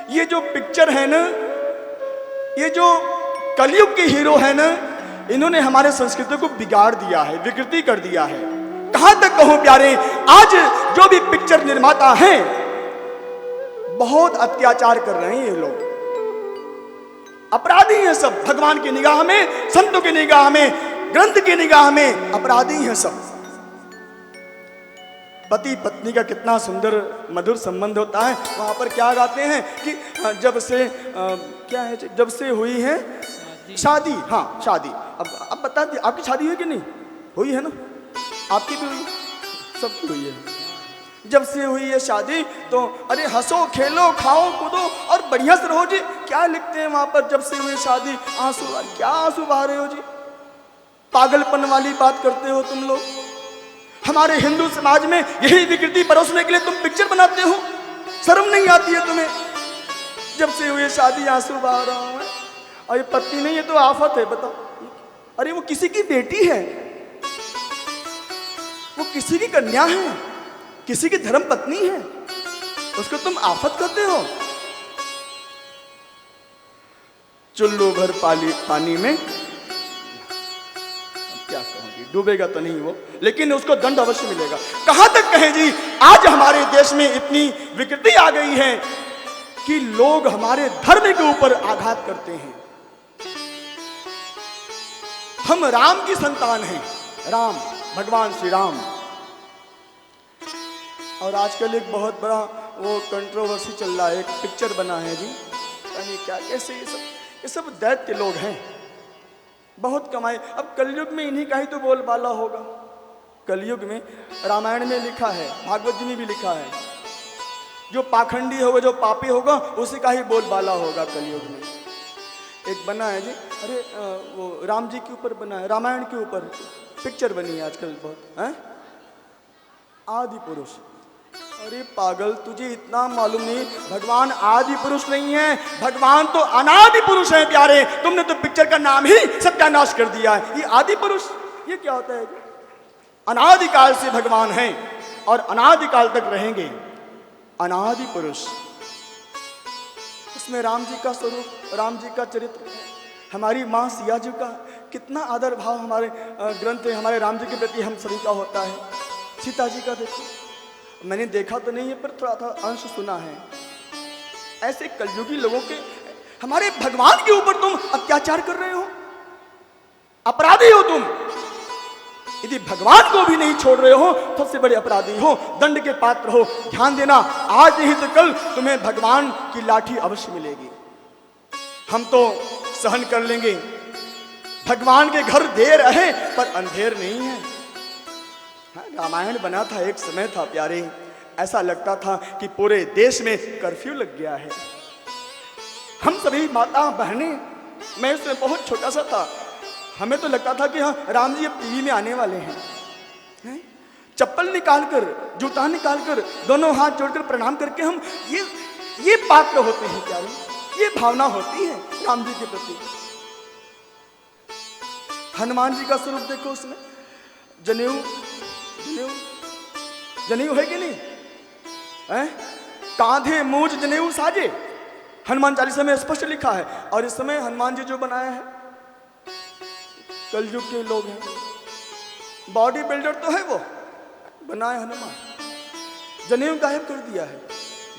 ये जो पिक्चर है ना, ये जो कलयुग के हीरो है ना, इन्होंने हमारे संस्कृति को बिगाड़ दिया है, विकृति कर दिया है। कहां तक कहूं प्यारे, आज जो भी पिक्चर निर्माता हैं बहुत अत्याचार कर रहे हैं। ये लोग अपराधी हैं सब, भगवान की निगाह में, संतों की निगाह में, ग्रंथ की निगाह में अपराधी हैं सब। पति पत्नी का कितना सुंदर मधुर संबंध होता है, वहां पर क्या गाते हैं कि जब से क्या है, जब से हुई है शादी, हाँ शादी। अब बता दी, आपकी शादी हुई कि नहीं हुई है ना? आपकी भी हुई, सबकी हुई है। जब से हुई है शादी तो अरे हंसो खेलो खाओ कूदो और बढ़िया से रहो जी। क्या लिखते हैं वहां पर, जब से हुई शादी, आंसू, क्या आंसू बहा रहे हो जी? पागलपन वाली बात करते हो तुम लोग। हमारे हिंदू समाज में यही विकृति परोसने के लिए तुम पिक्चर बनाते हो, शर्म नहीं आती है तुम्हें? जब से हुई शादी आंसू बहा रहा हूं, और ये पत्नी नहीं, ये तो आफत है। बताओ, अरे वो किसी की बेटी है, वो किसी की कन्या है, किसी की धर्म पत्नी है, उसको तुम आफत कहते हो? चुल्लू भर पानी में क्या कहूंगी, डूबेगा तो नहीं वो, लेकिन उसको दंड अवश्य मिलेगा। कहां तक कहें जी, आज हमारे देश में इतनी विकृति आ गई है कि लोग हमारे धर्म के ऊपर आघात करते हैं। हम राम की संतान हैं, राम, भगवान श्री राम। और आजकल एक बहुत बड़ा वो कंट्रोवर्सी चल रहा है, एक पिक्चर बना है जी, यानी क्या, कैसे ये सब दैत्य लोग हैं, बहुत कमाए। अब कलयुग में इन्हीं का ही तो बोलबाला होगा। कलयुग में रामायण में लिखा है, भागवत जी में भी लिखा है, जो पाखंडी होगा, जो पापी होगा, उसी का ही बोलबाला होगा कलयुग में। एक बना है जी, अरे वो राम जी के ऊपर बना है, रामायण के ऊपर पिक्चर बनी है आजकल बहुत, है आदि पुरुष। अरे पागल, तुझे इतना मालूम नहीं, भगवान आदि पुरुष नहीं है, भगवान तो अनादि पुरुष है प्यारे। तुमने तो पिक्चर का नाम ही सत्यानाश कर दिया है। ये आदि पुरुष, ये क्या होता है? अनादिकाल से भगवान हैं और अनादिकाल तक रहेंगे, अनादि पुरुष। इसमें राम जी का स्वरूप, राम जी का चरित्र, हमारी माँ सिया जी का कितना आदर भाव हमारे ग्रंथ है, हमारे राम जी के प्रति हम सभी का होता है। सीता जी का देखो, मैंने देखा तो नहीं है पर थोड़ा अंश सुना है। ऐसे कलयुगी लोगों के, हमारे भगवान के ऊपर तुम अत्याचार कर रहे हो, अपराधी हो तुम। यदि भगवान को भी नहीं छोड़ रहे हो तो सबसे बड़े अपराधी हो, दंड के पात्र हो। ध्यान देना, आज नहीं तो कल तुम्हें भगवान की लाठी अवश्य मिलेगी। हम तो सहन कर लेंगे, भगवान के घर देर है पर अंधेर नहीं है। रामायण बना था, एक समय था प्यारे, ऐसा लगता था कि पूरे देश में कर्फ्यू लग गया है। हम सभी माता बहनें, मैं उसमें बहुत छोटा सा था, हमें तो लगता था कि हाँ राम जी अब टीवी में आने वाले हैं। चप्पल निकालकर, जूता निकालकर, दोनों हाथ जोड़कर प्रणाम करके हम ये पात्र होते हैं प्यारे, ये भावना होती है राम जी के प्रति। हनुमान जी का स्वरूप देखो, उसमें जनेऊ है कि नहीं है? कांधे मूंज जनेऊ साजे, हनुमान चालीसा में स्पष्ट लिखा है। और इस समय हनुमान जी जो बनाया है, कलयुग के लोग हैं, बॉडी बिल्डर तो है वो, बनाए हनुमान, जनेऊ गायब कर दिया है।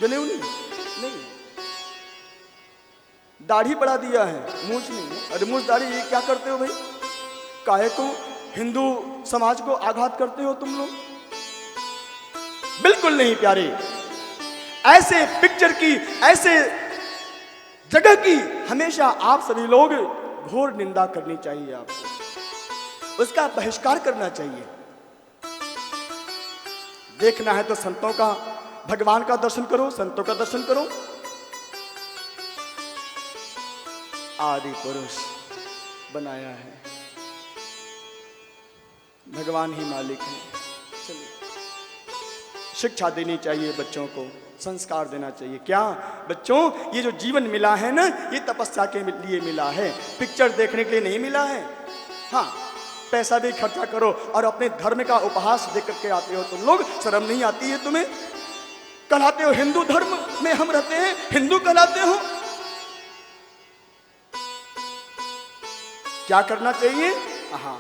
जनेऊ नहीं, दाढ़ी बढ़ा दिया है, मूंछ नहीं। अरे मूंछ दाढ़ी ये क्या करते हो भाई? काहे को हिंदू समाज को आघात करते हो तुम लोग? बिल्कुल नहीं प्यारे। ऐसे पिक्चर की, ऐसे जगह की हमेशा आप सभी लोग घोर निंदा करनी चाहिए, आपको उसका बहिष्कार करना चाहिए। देखना है तो संतों का, भगवान का दर्शन करो, संतों का दर्शन करो। आदि पुरुष बनाया है, भगवान ही मालिक है। चलिए, शिक्षा देनी चाहिए बच्चों को, संस्कार देना चाहिए। क्या बच्चों, ये जो जीवन मिला है ना, ये तपस्या के लिए मिला है, पिक्चर देखने के लिए नहीं मिला है। हाँ, पैसा भी खर्चा करो और अपने धर्म का उपहास देख करके आते हो तुम लोग, शर्म नहीं आती है तुम्हें? कहलाते हो, हिंदू धर्म में हम रहते हैं, हिंदू कहलाते हो। क्या करना चाहिए? हाँ,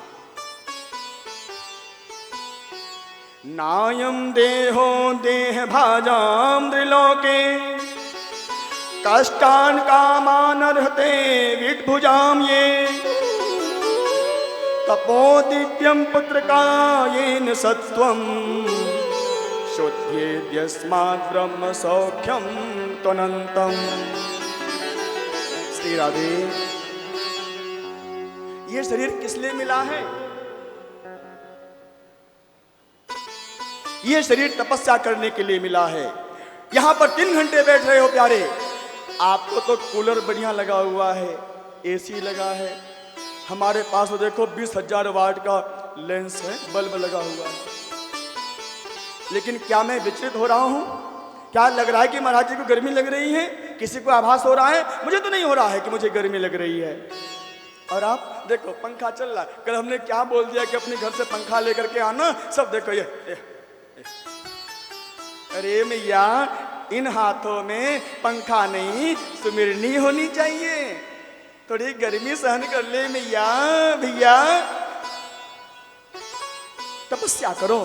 नायम देहो देह भाजाम त्रिलोके कष्टान कामान रहते विटभुजाम ये तपो दिव्यम पुत्र कायेन सत्वम शुद्ध्येद्यस्मात् ब्रह्म सौख्यम त्वनंतम। श्री राधे, ये शरीर किस लिए मिला है? ये शरीर तपस्या करने के लिए मिला है। यहां पर 3 घंटे बैठ रहे हो प्यारे, आपको तो कूलर बढ़िया लगा हुआ है, एसी लगा है, हमारे पास तो देखो 20,000 वाट का लेंस है, बल्ब लगा हुआ है। लेकिन क्या मैं विचलित हो रहा हूं? क्या लग रहा है कि महाराज जी को गर्मी लग रही है? किसी को आभास हो रहा है? मुझे तो नहीं हो रहा है कि मुझे गर्मी लग रही है। और आप देखो पंखा चल रहा है। कल हमने क्या बोल दिया कि अपने घर से पंखा लेकर के आना, सब देखो ये। अरे मैया, इन हाथों में पंखा नहीं, सुमिरनी होनी चाहिए। थोड़ी गर्मी सहन कर ले मैया, भैया तपस्या करो।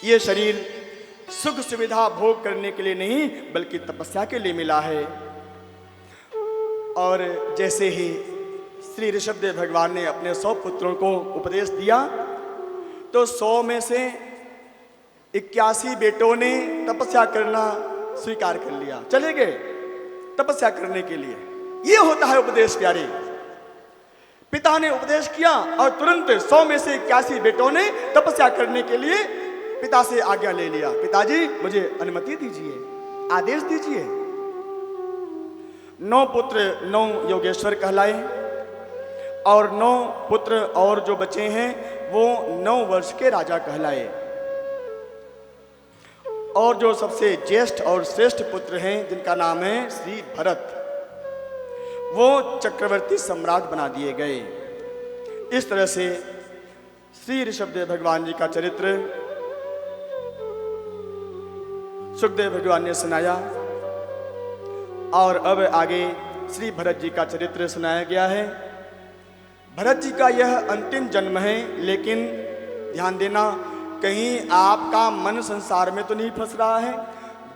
ये शरीर सुख सुविधा भोग करने के लिए नहीं, बल्कि तपस्या के लिए मिला है। और जैसे ही श्री ऋषभदेव भगवान ने अपने 100 पुत्रों को उपदेश दिया, तो 100 में से 81 बेटों ने तपस्या करना स्वीकार कर लिया, चले गए तपस्या करने के लिए। ये होता है उपदेश प्यारे। पिता ने उपदेश किया और तुरंत 100 में से 81 बेटों ने तपस्या करने के लिए पिता से आज्ञा ले लिया। पिताजी, मुझे अनुमति दीजिए, आदेश दीजिए। 9 पुत्र 9 योगेश्वर कहलाए और 9 पुत्र और जो बचे हैं वो 9 वर्ष के राजा कहलाए। और जो सबसे ज्येष्ठ और श्रेष्ठ पुत्र हैं, जिनका नाम है श्री भरत, वो चक्रवर्ती सम्राट बना दिए गए। इस तरह से श्री ऋषभदेव भगवान जी का चरित्र सुखदेव भगवान ने सुनाया। और अब आगे श्री भरत जी का चरित्र सुनाया गया है। भरत जी का यह अंतिम जन्म है, लेकिन ध्यान देना, कहीं आपका मन संसार में तो नहीं फंस रहा है।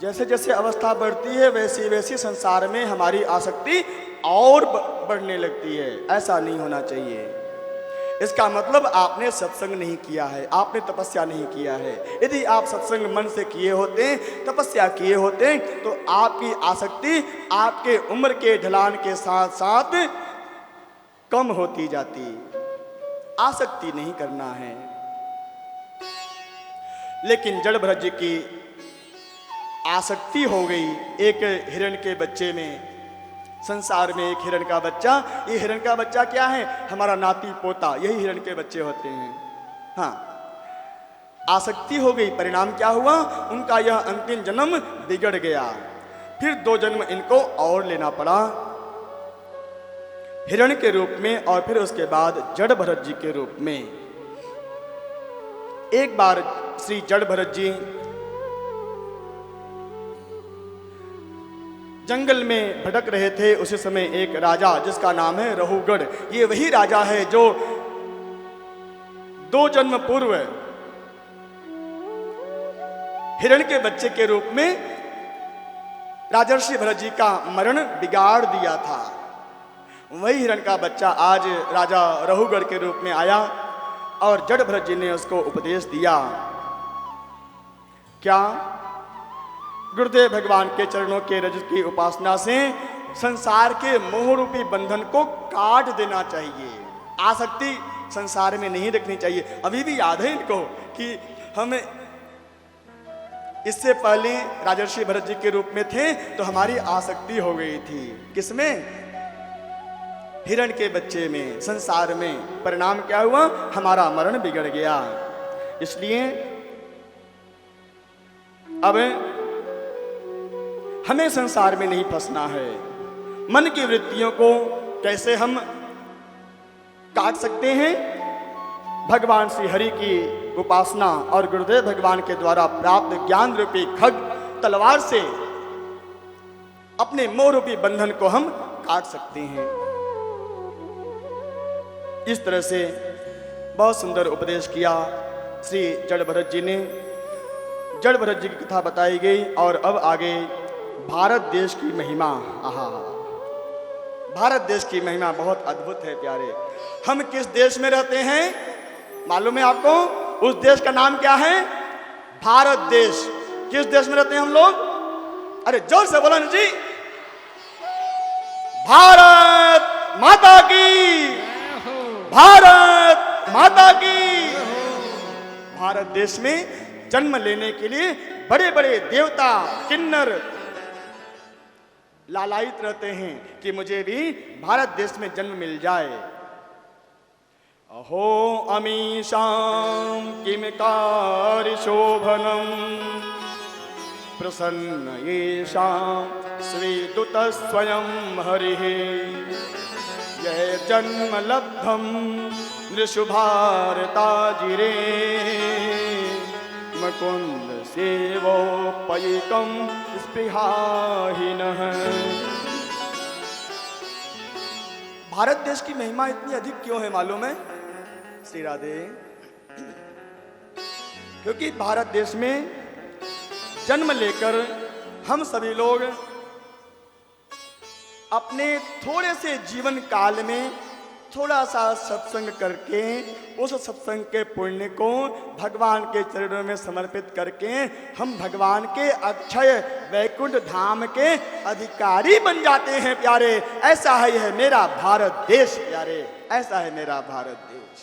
जैसे जैसे अवस्था बढ़ती है वैसी वैसी संसार में हमारी आसक्ति और बढ़ने लगती है। ऐसा नहीं होना चाहिए। इसका मतलब आपने सत्संग नहीं किया है, आपने तपस्या नहीं किया है। यदि आप सत्संग मन से किए होते, तपस्या किए होते, तो आपकी आसक्ति आपके उम्र के ढलान के साथ साथ कम होती जाती। आसक्ति नहीं करना है। लेकिन जड़ भरत जी की आसक्ति हो गई एक हिरण के बच्चे में। संसार में एक हिरण का बच्चा, ये हिरण का बच्चा क्या है? हमारा नाती पोता, यही हिरण के बच्चे होते हैं। हाँ, आसक्ति हो गई, परिणाम क्या हुआ? उनका यह अंतिम जन्म बिगड़ गया। फिर 2 जन्म इनको और लेना पड़ा, हिरण के रूप में और फिर उसके बाद जड़ भरत जी के रूप में। एक बार श्री जड़ भरत जी जंगल में भटक रहे थे। उसी समय एक राजा, जिसका नाम है रहुगढ़, ये वही राजा है जो 2 जन्म पूर्व हिरण के बच्चे के रूप में राजर्षि भरत जी का मरण बिगाड़ दिया था। वही हिरण का बच्चा आज राजा रहुगढ़ के रूप में आया और जड़ भरत जी ने उसको उपदेश दिया। क्या? गुरुदेव भगवान के चरणों के रज की उपासना से संसार के मोह रूपी बंधन को काट देना चाहिए। आसक्ति संसार में नहीं रखनी चाहिए। अभी भी याद है इनको कि हम इससे पहले राजर्षि भरत जी के रूप में थे तो हमारी आसक्ति हो गई थी। किसमें? हिरण के बच्चे में, संसार में। परिणाम क्या हुआ? हमारा मरण बिगड़ गया। इसलिए अब हमें संसार में नहीं फंसना है। मन की वृत्तियों को कैसे हम काट सकते हैं? भगवान श्री हरि की उपासना और गुरुदेव भगवान के द्वारा प्राप्त ज्ञान रूपी खग तलवार से अपने मोह रूपी बंधन को हम काट सकते हैं। इस तरह से बहुत सुंदर उपदेश किया श्री जड़ भरत जी ने। जड़ भरत जी की कथा बताई गई और अब आगे भारत देश की महिमा। आहा, भारत देश की महिमा बहुत अद्भुत है प्यारे। हम किस देश में रहते हैं मालूम है आपको? उस देश का नाम क्या है? भारत देश। किस देश में रहते हैं हम लोग? अरे जोर से बोलो ना जी। भारत माता की, भारत माता की। भारत देश में जन्म लेने के लिए बड़े बड़े देवता किन्नर लालायित रहते हैं कि मुझे भी भारत देश में जन्म मिल जाए। अहो अमीशां किम कार्य शोभनम प्रसन्न येषां श्रीदूत स्वयं हरिः यह जन्म लब्धम नृषुभारताजिरे मुकुंद सेवोपयिकं स्पृहाहीनः। भारत देश की महिमा इतनी अधिक क्यों है मालूम है श्री राधे? क्योंकि भारत देश में जन्म लेकर हम सभी लोग अपने थोड़े से जीवन काल में थोड़ा सा सत्संग करके उस सत्संग के पुण्य को भगवान के चरणों में समर्पित करके हम भगवान के अक्षय वैकुंठ धाम के अधिकारी बन जाते हैं प्यारे। ऐसा है यह मेरा भारत देश प्यारे, ऐसा है मेरा भारत देश।